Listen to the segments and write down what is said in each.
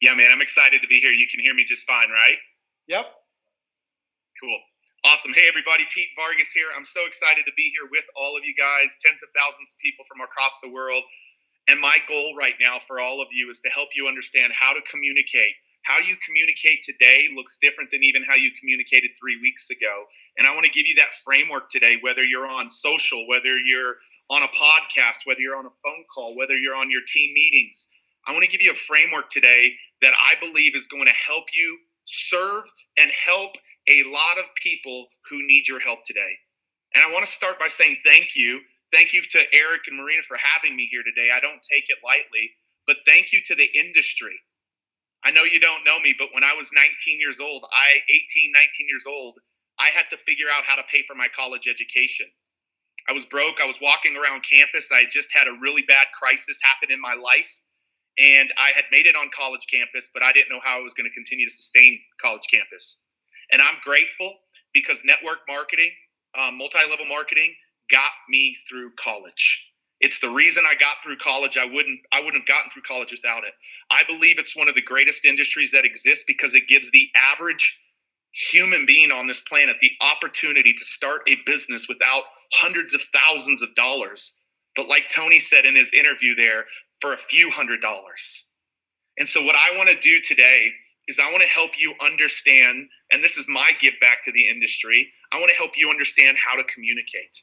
Yeah, man, I'm excited to be here. You can hear me just fine, right? Yep. Cool. Awesome. Hey, everybody. Pete Vargas here. I'm so excited to be here with all of you guys, tens of thousands of people from across the world. And my goal right now for all of you is to help you understand how to communicate. How you communicate today looks different than even how you communicated 3 weeks ago. And I want to give you that framework today, whether you're on social, whether you're on a podcast, whether you're on a phone call, whether you're on your team meetings. I want to give you a framework today that I believe is going to help you serve and help a lot of people who need your help today. And I want to start by saying thank you. Thank you to Eric and Marina for having me here today. I don't take it lightly, but thank you to the industry. I know you don't know me, but when I was 19 years old, 19 years old, I had to figure out how to pay for my college education. I was broke. I was walking around campus. I just had a really bad crisis happen in my life. And I had made it on college campus, but I didn't know how I was going to continue to sustain college campus. And I'm grateful because network marketing, multi-level marketing got me through college. It's the reason I got through college. I wouldn't have gotten through college without it. I believe it's one of the greatest industries that exists because it gives the average human being on this planet the opportunity to start a business without hundreds of thousands of dollars. But like Tony said in his interview there, for a few $100s. And so what I want to do today is I want to help you understand, and this is my give back to the industry, I want to help you understand how to communicate.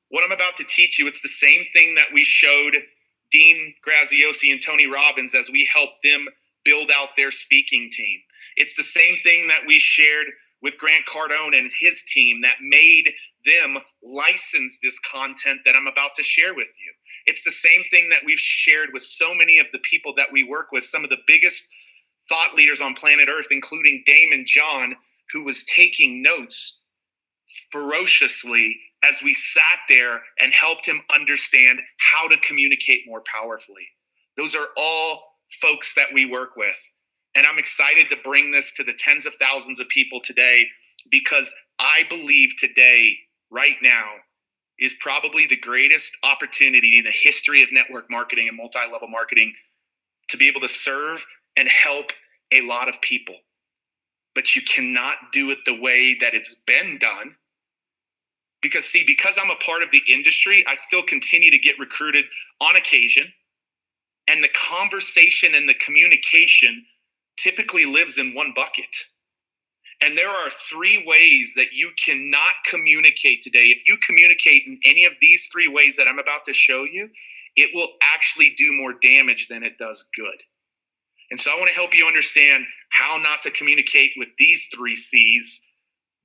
What I'm about to teach you, it's the same thing that we showed Dean Graziosi and Tony Robbins as we helped them build out their speaking team. It's the same thing that we shared with Grant Cardone and his team that made them license this content that I'm about to share with you. It's the same thing that we've shared with so many of the people that we work with, some of the biggest thought leaders on planet Earth, including Damon John, who was taking notes ferociously as we sat there and helped him understand how to communicate more powerfully. Those are all folks that we work with. And I'm excited to bring this to the tens of thousands of people today because I believe today, right now, is probably the greatest opportunity in the history of network marketing and multi-level marketing to be able to serve and help a lot of people. But you cannot do it the way that it's been done. Because I'm a part of the industry, I still continue to get recruited on occasion. And the conversation and the communication typically lives in one bucket. And there are 3 ways that you cannot communicate today. If you communicate in any of these 3 ways that I'm about to show you, it will actually do more damage than it does good. And so I want to help you understand how not to communicate with these 3 C's,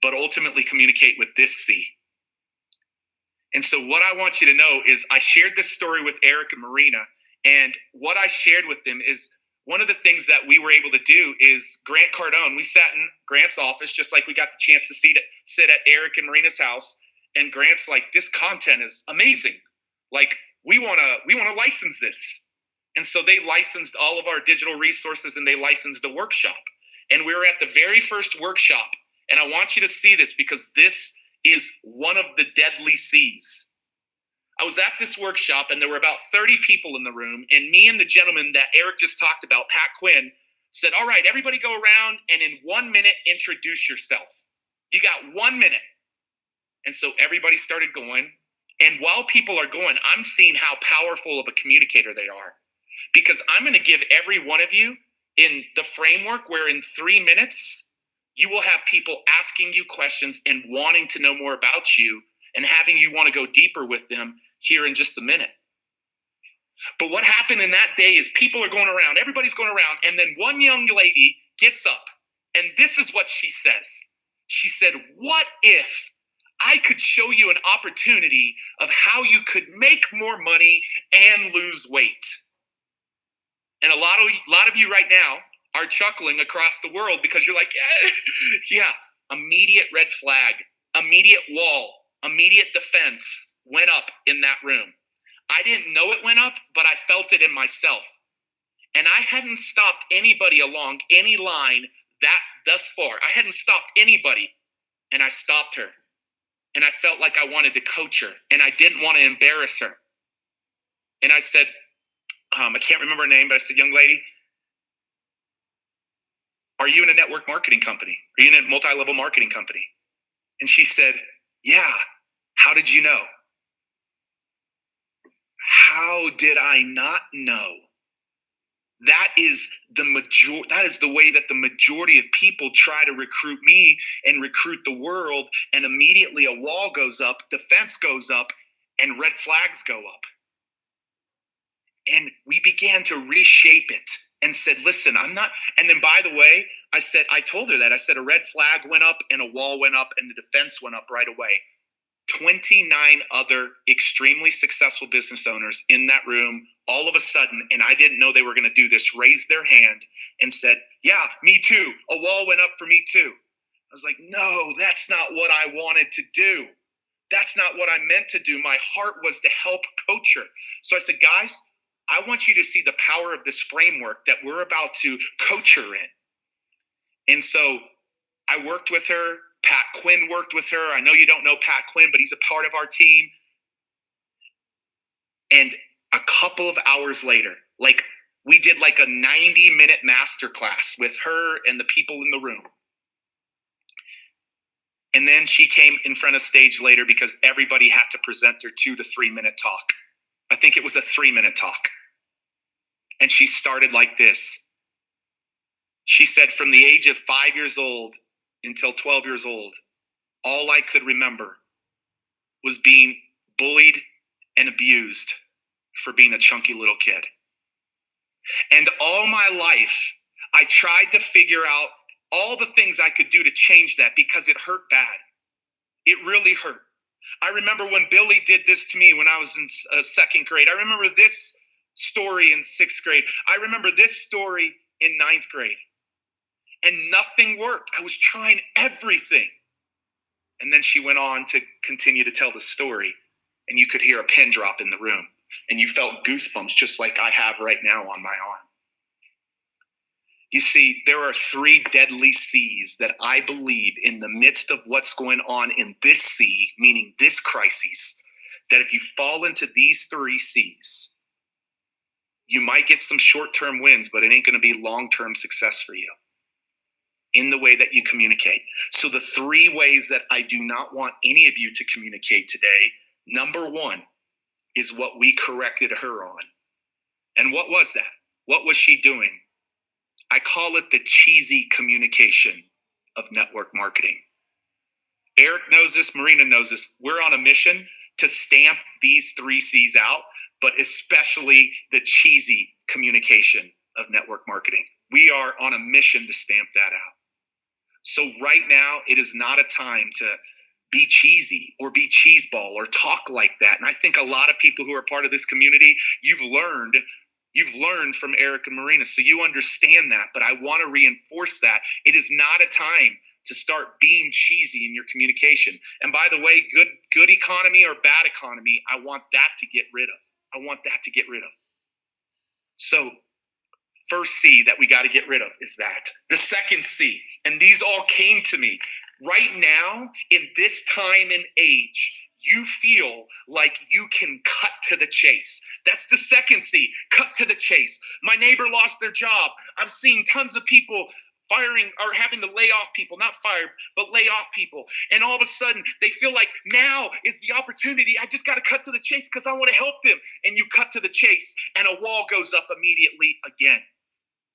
but ultimately communicate with this C. And so what I want you to know is I shared this story with Eric and Marina, and what I shared with them is one of the things that we were able to do is Grant Cardone, we sat in Grant's office just like we got the chance to sit at Eric and Marina's house. And Grant's like, this content is amazing. Like, we want to license this. And so they licensed all of our digital resources and they licensed the workshop. And we were at the very first workshop. And I want you to see this because this is one of the deadly C's. I was at this workshop and there were about 30 people in the room, and me and the gentleman that Eric just talked about, Pat Quinn, said, all right, everybody go around and in 1 minute, introduce yourself. You got 1 minute. And so everybody started going. And while people are going, I'm seeing how powerful of a communicator they are. Because I'm going to give every one of you in the framework where in 3 minutes, you will have people asking you questions and wanting to know more about you and having you want to go deeper with them here in just a minute. But what happened in that day is people are going around, everybody's going around, and then one young lady gets up, and this is what she says. She said, what if I could show you an opportunity of how you could make more money and lose weight? And a lot of you right now are chuckling across the world because you're like, yeah, immediate red flag, immediate wall, immediate defense went up in that room. I didn't know it went up, but I felt it in myself. And I hadn't stopped anybody along any line that thus far. I hadn't stopped anybody. And I stopped her. And I felt like I wanted to coach her. And I didn't want to embarrass her. And I said, I can't remember her name, but I said, young lady, are you in a network marketing company? Are you in a multi-level marketing company? And she said, yeah. How did you know? How did I not know? That is the way that the majority of people try to recruit me and recruit the world. And immediately a wall goes up, the fence goes up, and red flags go up. And we began to reshape it and said, listen, I'm not. And then, by the way, I told her that. I said, a red flag went up and a wall went up and the defense went up right away. 29 other extremely successful business owners in that room, all of a sudden, and I didn't know they were going to do this, raised their hand and said, yeah, me too. A wall went up for me too. I was like, no, that's not what I wanted to do. That's not what I meant to do. My heart was to help coach her. So I said, guys, I want you to see the power of this framework that we're about to coach her in. And so I worked with her. Pat Quinn worked with her. I know you don't know Pat Quinn, but he's a part of our team. And a couple of hours later, we did a 90-minute masterclass with her and the people in the room. And then she came in front of stage later because everybody had to present their 2 to 3 minute talk. I think it was a 3-minute talk. And she started like this. She said, from the age of 5 years old until 12 years old, all I could remember was being bullied and abused for being a chunky little kid. And all my life, I tried to figure out all the things I could do to change that because it hurt bad. It really hurt. I remember when Billy did this to me when I was in second grade. I remember this story in sixth grade. I remember this story in ninth grade. And nothing worked. I was trying everything. And then she went on to continue to tell the story. And you could hear a pin drop in the room. And you felt goosebumps just like I have right now on my arm. You see, there are 3 deadly C's that I believe in the midst of what's going on in this C, meaning this crisis, that if you fall into these 3 C's, you might get some short-term wins, but it ain't going to be long-term success for you in the way that you communicate. So the 3 ways that I do not want any of you to communicate today, number 1 is what we corrected her on. And what was that? What was she doing? I call it the cheesy communication of network marketing. Eric knows this, Marina knows this. We're on a mission to stamp these 3 C's out, but especially the cheesy communication of network marketing. We are on a mission to stamp that out. So right now, it is not a time to be cheesy or be cheeseball or talk like that. And I think a lot of people who are part of this community, you've learned from Eric and Marina, so you understand that. But I want to reinforce that it is not a time to start being cheesy in your communication. And by the way, good economy or bad economy, I want that to get rid of. So first C that we got to get rid of is that. The second C, and these all came to me. Right now, in this time and age, you feel like you can cut to the chase. That's the second C, cut to the chase. My neighbor lost their job. I've seen tons of people firing or having to lay off people, not fire, but lay off people. And all of a sudden, they feel like now is the opportunity. I just got to cut to the chase because I want to help them. And you cut to the chase, and a wall goes up immediately again.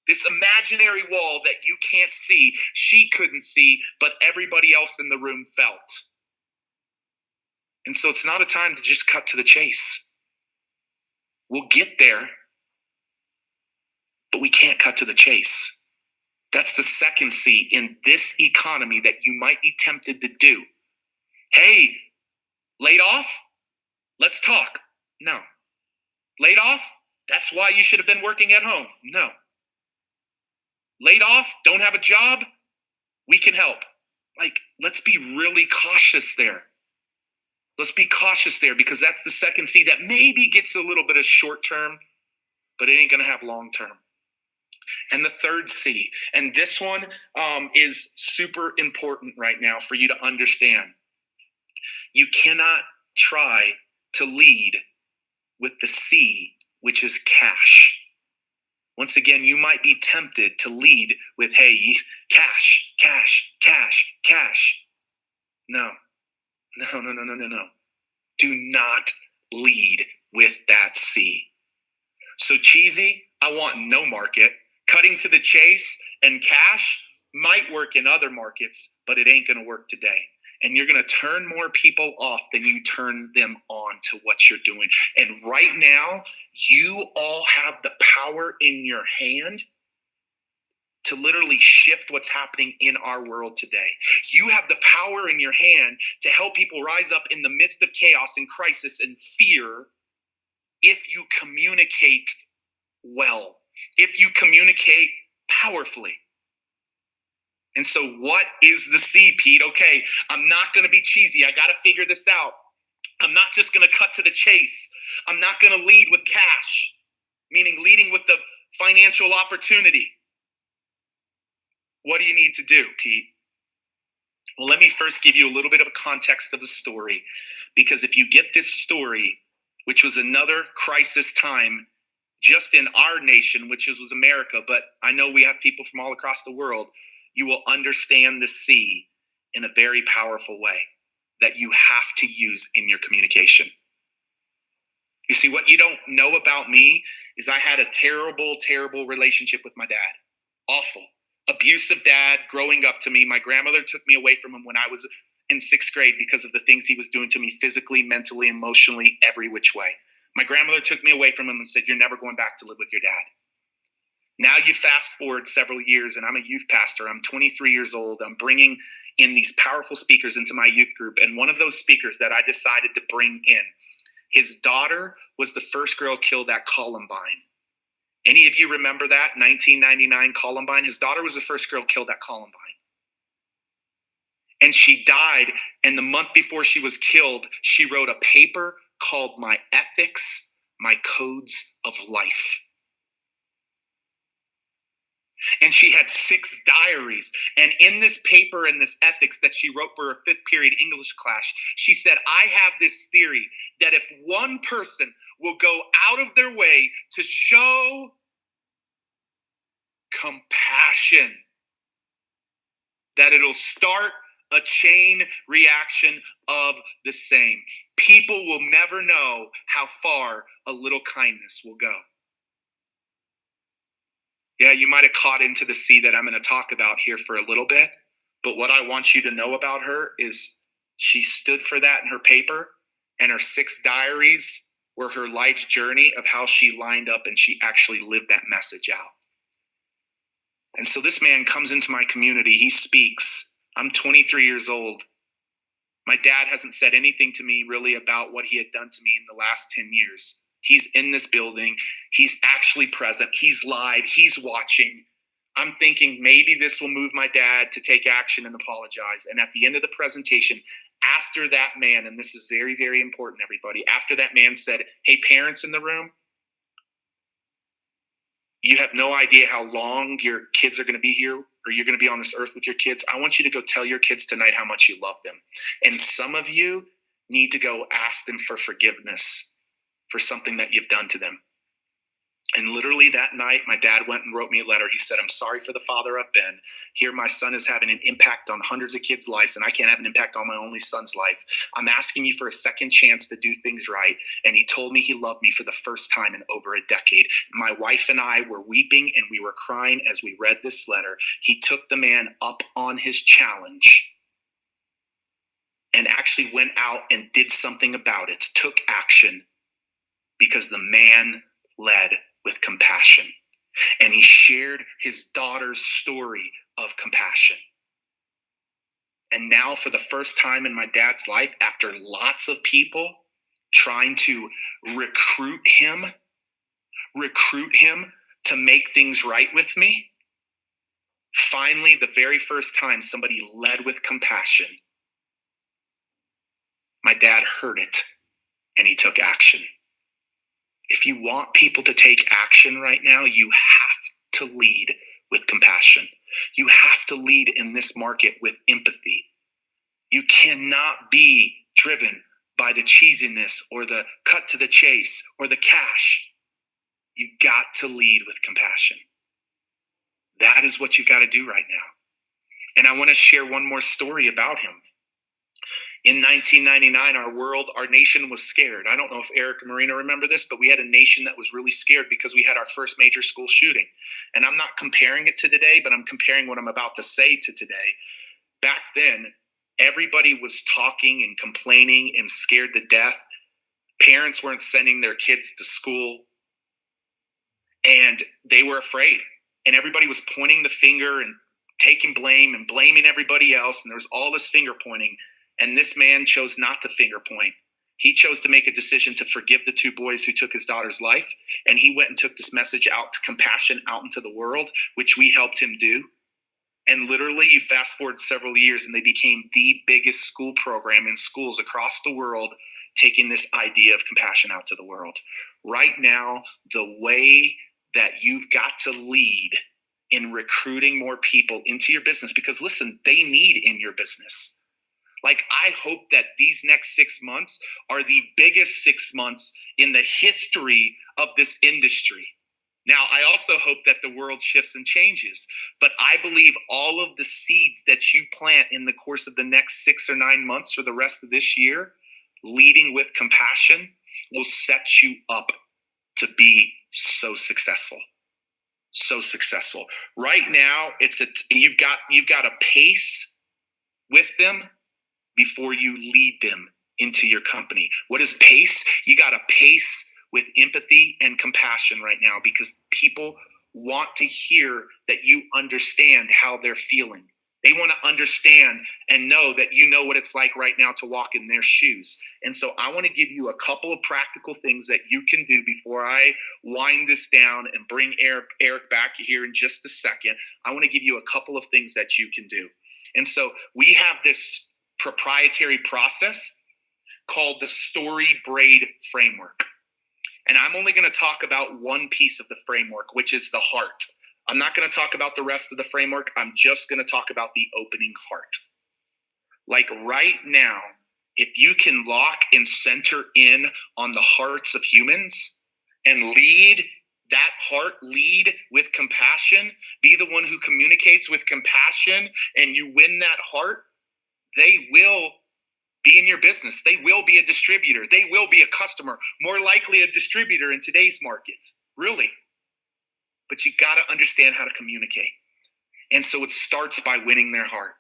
This imaginary wall that you can't see, she couldn't see, but everybody else in the room felt. And so it's not a time to just cut to the chase. We'll get there, but we can't cut to the chase. That's the second C in this economy that you might be tempted to do. Hey, laid off? Let's talk. No. Laid off? That's why you should have been working at home. No. Laid off? Don't have a job? We can help. Let's be really cautious there. Let's be cautious there because that's the second C that maybe gets a little bit of short term, but it ain't going to have long term. And the third C, and this one is super important right now for you to understand. You cannot try to lead with the C, which is cash. Once again, you might be tempted to lead with, hey, cash, cash, cash, cash. No. Do not lead with that C. So cheesy, I want no market. Cutting to the chase and cash might work in other markets, but it ain't going to work today. And you're going to turn more people off than you turn them on to what you're doing. And right now, you all have the power in your hand to literally shift what's happening in our world today. You have the power in your hand to help people rise up in the midst of chaos and crisis and fear if you communicate well, if you communicate powerfully. And so what is the C, Pete? Okay, I'm not going to be cheesy. I got to figure this out. I'm not just going to cut to the chase. I'm not going to lead with cash, meaning leading with the financial opportunity. What do you need to do, Pete? Well, let me first give you a little bit of a context of the story, because if you get this story, which was another crisis time just in our nation, which was America, but I know we have people from all across the world, you will understand the C in a very powerful way that you have to use in your communication. You see, what you don't know about me is I had a terrible, terrible relationship with my dad. Awful. Abusive dad growing up to me. My grandmother took me away from him when I was in 6th grade because of the things he was doing to me physically, mentally, emotionally, every which way. My grandmother took me away from him and said, you're never going back to live with your dad. Now you fast forward several years and I'm a youth pastor. I'm 23 years old. I'm bringing in these powerful speakers into my youth group. And one of those speakers that I decided to bring in, his daughter was the first girl killed at Columbine. Any of you remember that? 1999 Columbine. His daughter was the first girl killed at Columbine. And she died. And the month before she was killed, she wrote a paper called My Ethics, My Codes of Life. And she had 6 diaries. And in this paper and this ethics that she wrote for her 5th period English class, she said, I have this theory that if one person will go out of their way to show compassion, that it'll start a chain reaction of the same. People will never know how far a little kindness will go. Yeah, you might have caught into the C that I'm going to talk about here for a little bit, but what I want you to know about her is she stood for that in her paper, and her 6 diaries were her life's journey of how she lined up and she actually lived that message out. And so this man comes into my community, he speaks. I'm 23 years old. My dad hasn't said anything to me really about what he had done to me in the last 10 years. He's in this building. He's actually present. He's live. He's watching. I'm thinking maybe this will move my dad to take action and apologize. And at the end of the presentation, after that man, and this is very, very important, everybody, after that man said, hey, parents in the room, you have no idea how long your kids are going to be here or you're going to be on this earth with your kids. I want you to go tell your kids tonight how much you love them. And some of you need to go ask them for forgiveness for something that you've done to them. And literally that night, my dad went and wrote me a letter. He said, I'm sorry for the father I've been. Here, my son is having an impact on hundreds of kids' lives, and I can't have an impact on my only son's life. I'm asking you for a second chance to do things right. And he told me he loved me for the first time in over a decade. My wife and I were weeping and we were crying as we read this letter. He took the man up on his challenge and actually went out and did something about it, took action, because the man led with compassion. And he shared his daughter's story of compassion. And now for the first time in my dad's life, after lots of people trying to recruit him to make things right with me, finally, the very first time somebody led with compassion, my dad heard it and he took action. If you want people to take action right now, you have to lead with compassion. You have to lead in this market with empathy. You cannot be driven by the cheesiness or the cut to the chase or the cash. You got to lead with compassion. That is what you got to do right now. And I want to share one more story about him. In 1999, our nation was scared. I don't know if Eric and Marina remember this, but we had a nation that was really scared because we had our first major school shooting. And I'm not comparing it to today, but I'm comparing what I'm about to say to today. Back then, everybody was talking and complaining and scared to death. Parents weren't sending their kids to school, and they were afraid. And everybody was pointing the finger and taking blame and blaming everybody else. And there was all this finger pointing. And this man chose not to finger point. He chose to make a decision to forgive the two boys who took his daughter's life. And he went and took this message out to compassion out into the world, which we helped him do. And literally, you fast forward several years, and they became the biggest school program in schools across the world, taking this idea of compassion out to the world. Right now, the way that you've got to lead in recruiting more people into your business, because listen, they need in your business. Like, I hope that these next 6 months are the biggest 6 months in the history of this industry. Now, I also hope that the world shifts and changes, but I believe all of the seeds that you plant in the course of the next 6 or 9 months for the rest of this year, leading with compassion, will set you up to be so successful. So successful. Right now, you've got a pace with them before you lead them into your company. What is pace? You got to pace with empathy and compassion right now, because people want to hear that you understand how they're feeling. They want to understand and know that you know what it's like right now to walk in their shoes. And so I want to give you a couple of practical things that you can do before I wind this down and bring Eric back here in just a second. I want to give you a couple of things that you can do. And so we have this proprietary process called the StoryBraid framework. And I'm only going to talk about one piece of the framework, which is the heart. I'm not going to talk about the rest of the framework. I'm just going to talk about the opening heart. Like right now, if you can lock and center in on the hearts of humans and lead that heart, lead with compassion, be the one who communicates with compassion, and you win that heart, they will be in your business. They will be a distributor. They will be a customer, more likely a distributor in today's markets, really. But you got to understand how to communicate. And so it starts by winning their heart.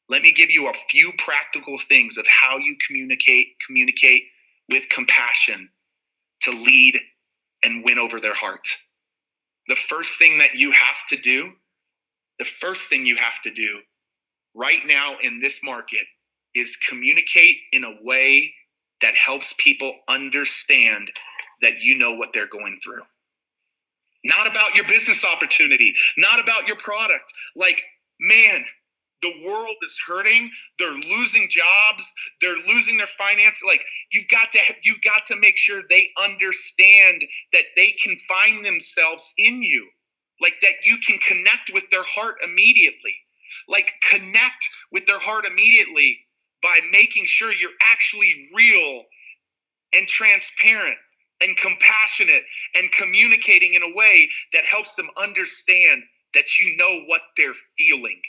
Let me give you a few practical things of how you communicate with compassion to lead and win over their heart. The first thing you have to do right now in this market is communicate in a way that helps people understand that you know what they're going through. Not about your business opportunity, not about your product. Like, man, the world is hurting. They're losing jobs. They're losing their finance. Like, you've got to make sure they understand that they can find themselves in you. Like, that you can connect with their heart immediately. Like, connect with their heart immediately by making sure you're actually real and transparent and compassionate and communicating in a way that helps them understand that you know what they're feeling.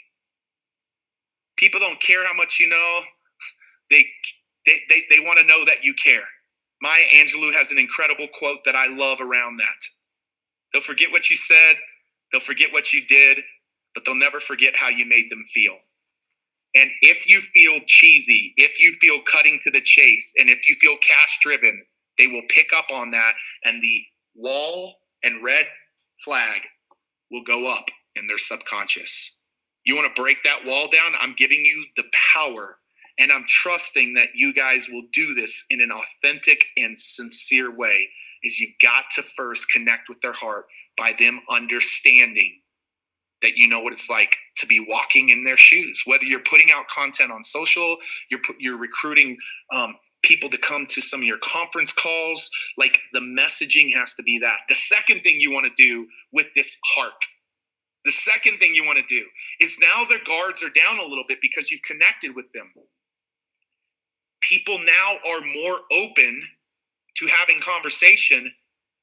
People don't care how much you know. They want to know that you care. Maya Angelou has an incredible quote that I love around that. They'll forget what you said. They'll forget what you did, but they'll never forget how you made them feel. And if you feel cheesy, if you feel cutting to the chase, and if you feel cash driven, they will pick up on that, and the wall and red flag will go up in their subconscious. You want to break that wall down? I'm giving you the power, and I'm trusting that you guys will do this in an authentic and sincere way. Is you've got to first connect with their heart by them understanding that you know what it's like to be walking in their shoes. Whether you're putting out content on social, you're recruiting people to come to some of your conference calls, like the messaging has to be that. The second thing you want to do with this heart, the second thing you want to do is now their guards are down a little bit because you've connected with them. People now are more open to having conversation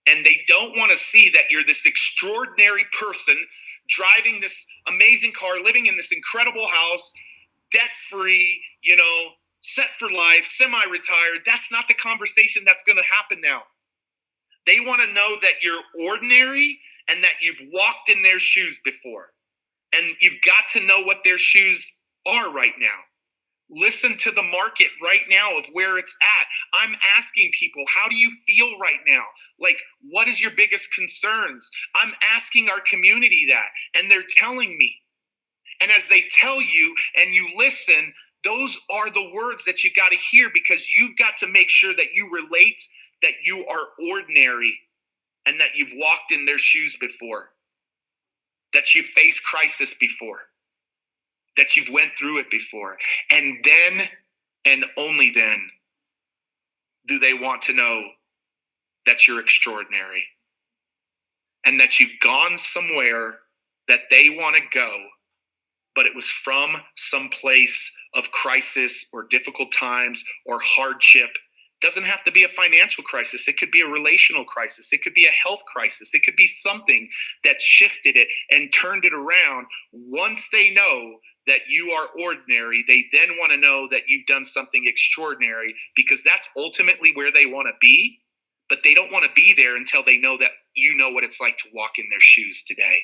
And they don't want to see that you're this extraordinary person driving this amazing car, living in this incredible house, debt-free, set for life, semi-retired. That's not the conversation that's going to happen now. They want to know that you're ordinary and that you've walked in their shoes before. And you've got to know what their shoes are right now. Listen to the market right now of where it's at. I'm asking people, how do you feel right now? Like, what is your biggest concerns? I'm asking our community that, and they're telling me. And as they tell you and you listen, those are the words that you got to hear, because you've got to make sure that you relate, that you are ordinary, and that you've walked in their shoes before, that you've faced crisis before, that you've went through it before. And then, and only then, do they want to know that you're extraordinary and that you've gone somewhere that they want to go, but it was from some place of crisis or difficult times or hardship. Doesn't have to be a financial crisis. It could be a relational crisis. It could be a health crisis. It could be something that shifted it and turned it around. Once they know that you are ordinary, they then want to know that you've done something extraordinary, because that's ultimately where they want to be. But they don't want to be there until they know that you know what it's like to walk in their shoes today.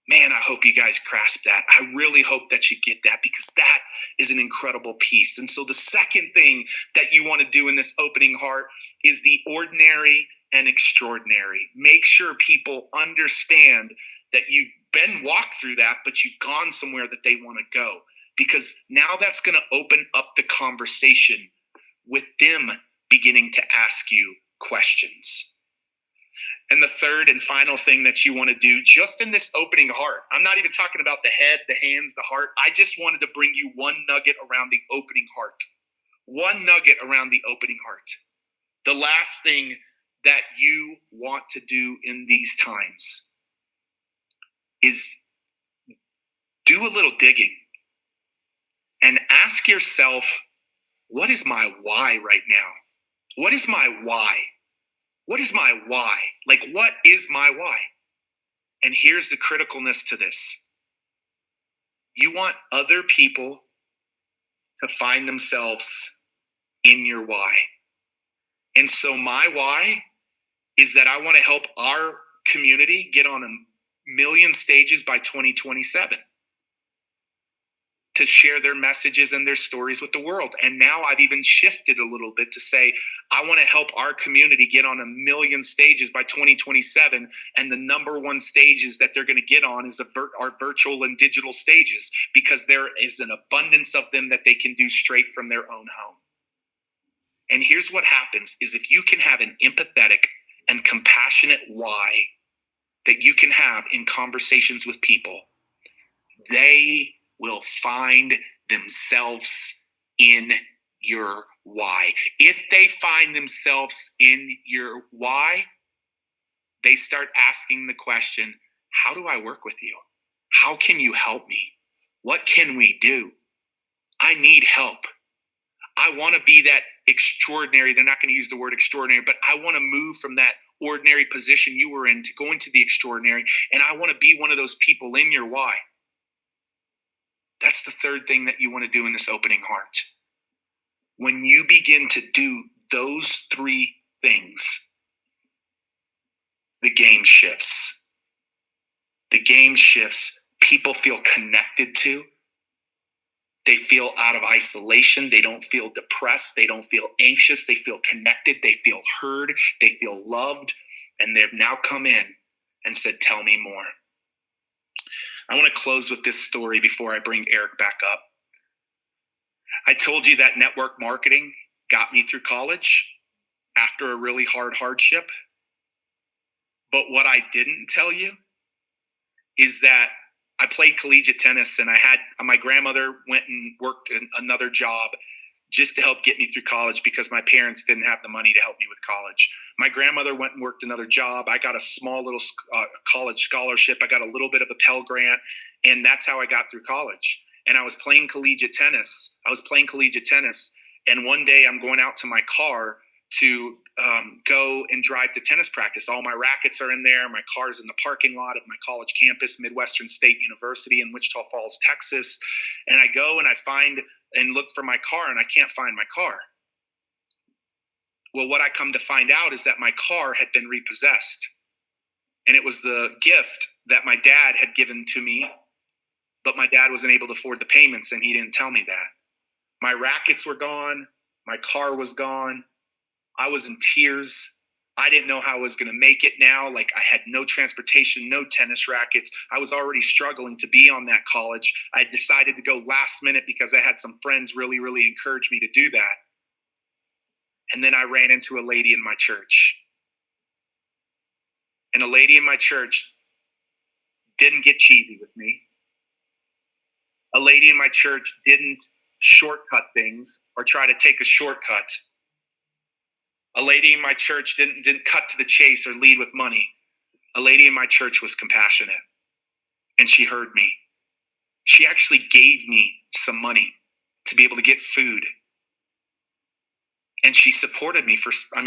Man, I hope you guys grasp that. I really hope that you get that, because that is an incredible piece. And so the second thing that you want to do in this opening heart is the ordinary and extraordinary. Make sure people understand that you've been walked through that, but you've gone somewhere that they want to go, because now that's going to open up the conversation with them beginning to ask you questions. And the third and final thing that you want to do just in this opening heart, I'm not even talking about the head, the hands, the heart. I just wanted to bring you one nugget around the opening heart. One nugget around the opening heart. The last thing that you want to do in these times is do a little digging and ask yourself, what is my why right now? What is my why? What is my why? Like, what is my why? And here's the criticalness to this. You want other people to find themselves in your why. And so my why is that I want to help our community get on 1 million stages by 2027. To share their messages and their stories with the world. And now I've even shifted a little bit to say, I want to help our community get on 1 million stages by 2027. And the number one stages that they're going to get on is our virtual and digital stages, because there is an abundance of them that they can do straight from their own home. And here's what happens is, if you can have an empathetic and compassionate why that you can have in conversations with people, they will find themselves in your why. If they find themselves in your why, they start asking the question, how do I work with you? How can you help me? What can we do? I need help. I want to be that extraordinary. They're not going to use the word extraordinary, but I want to move from that ordinary position you were in to go into the extraordinary. And I want to be one of those people in your why. That's the third thing that you want to do in this opening heart. When you begin to do those three things, the game shifts. The game shifts. People feel connected to. They feel out of isolation. They don't feel depressed. They don't feel anxious. They feel connected. They feel heard. They feel loved. And they've now come in and said, tell me more. I want to close with this story before I bring Eric back up. I told you that network marketing got me through college after a really hard hardship. But what I didn't tell you is that I played collegiate tennis, and my grandmother went and worked another job just to help get me through college, because my parents didn't have the money to help me with college. My grandmother went and worked another job. I got a small little college scholarship. I got a little bit of a Pell Grant, and that's how I got through college. And I was playing collegiate tennis. And one day I'm going out to my car to go and drive to tennis practice. All my rackets are in there. My car's in the parking lot of my college campus, Midwestern State University in Wichita Falls, Texas. And I go and I find and look for my car, and I can't find my car. Well, what I come to find out is that my car had been repossessed. And it was the gift that my dad had given to me, but my dad wasn't able to afford the payments, and he didn't tell me that. My rackets were gone. My car was gone. I was in tears. I didn't know how I was going to make it now. Like, I had no transportation, no tennis rackets. I was already struggling to be on that college. I decided to go last minute because I had some friends really, really encourage me to do that. And then I ran into a lady in my church. And a lady in my church didn't get cheesy with me. A lady in my church didn't shortcut things or try to take a shortcut. A lady in my church didn't cut to the chase or lead with money. A lady in my church was compassionate, and she heard me. She actually gave me some money to be able to get food. And she supported me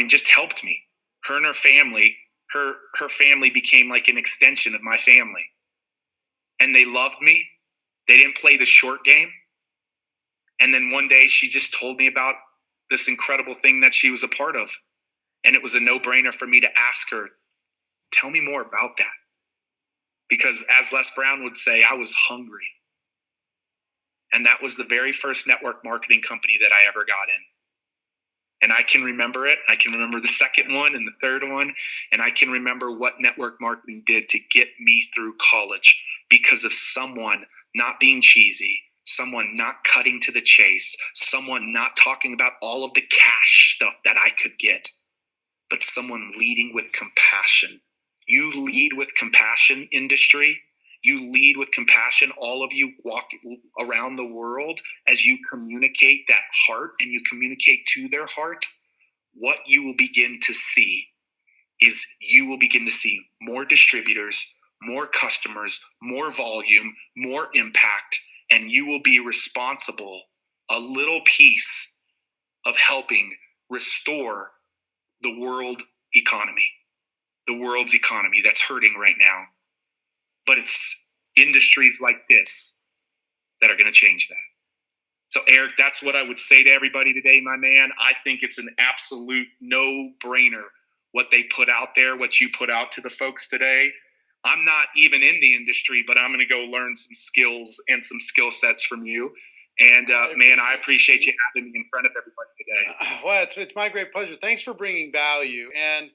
just helped me. Her and her family, her family became like an extension of my family. And they loved me. They didn't play the short game. And then one day she just told me about this incredible thing that she was a part of. And it was a no-brainer for me to ask her, tell me more about that. Because as Les Brown would say, I was hungry. And that was the very first network marketing company that I ever got in. And I can remember it. I can remember the second one and the third one. And I can remember what network marketing did to get me through college because of someone not being cheesy, someone not cutting to the chase, someone not talking about all of the cash stuff that I could get, but someone leading with compassion. You lead with compassion, industry. You lead with compassion. All of you walk around the world as you communicate that heart and you communicate to their heart. What you will begin to see is you will begin to see more distributors, more customers, more volume, more impact, and you will be responsible, a little piece of helping restore the world's economy that's hurting right now. But it's industries like this that are going to change that. So, Eric, that's what I would say to everybody today, my man. I think it's an absolute no-brainer what they put out there, what you put out to the folks today. I'm not even in the industry, but I'm going to go learn some skills and some skill sets from you. And, man, I appreciate you having me in front of everybody today. Well, it's my great pleasure. Thanks for bringing value. And